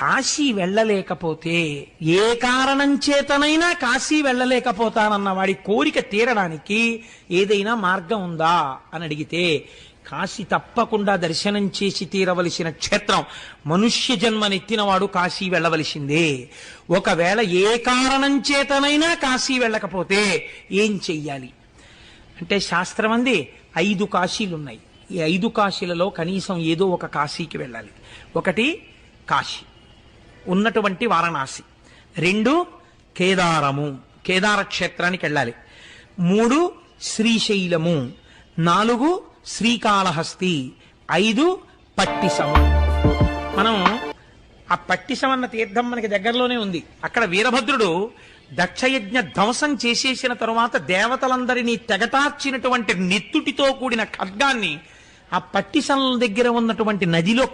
కాశీ వెళ్ళలేకపోతే, ఏ కారణం చేతనైనా కాశీ వెళ్ళలేకపోతానన్న వాడి కోరిక తీరడానికి ఏదైనా మార్గం ఉందా అని అడిగితే, కాశీ తప్పకుండా దర్శనం చేసి తీరవలసిన క్షేత్రం. మనుష్య జన్మనెత్తినవాడు కాశీ వెళ్ళవలసిందే. ఒకవేళ ఏ కారణం చేతనైనా కాశీ వెళ్ళకపోతే ఏం చెయ్యాలి అంటే, శాస్త్రం అంది 5 కాశీలున్నాయి. ఈ 5 కాశీలలో కనీసం ఏదో ఒక కాశీకి వెళ్ళాలి. ఒకటి కాశీ ఉన్నటువంటి వారణాసి, 2 కేదారము, కేదార క్షేత్రానికి వెళ్ళాలి, 3 శ్రీశైలము, 4 శ్రీకాళహస్తి, 5 పట్టిసము. మనం ఆ పట్టిసం అన్న తీర్థం మనకి దగ్గరలోనే ఉంది. అక్కడ వీరభద్రుడు దక్షయజ్ఞ ధ్వంసం చేసేసిన తరువాత దేవతలందరినీ తెగటార్చినటువంటి నెత్తుటితో కూడిన ఖడ్గాన్ని ఆ పట్టిసం దగ్గర ఉన్నటువంటి నదిలో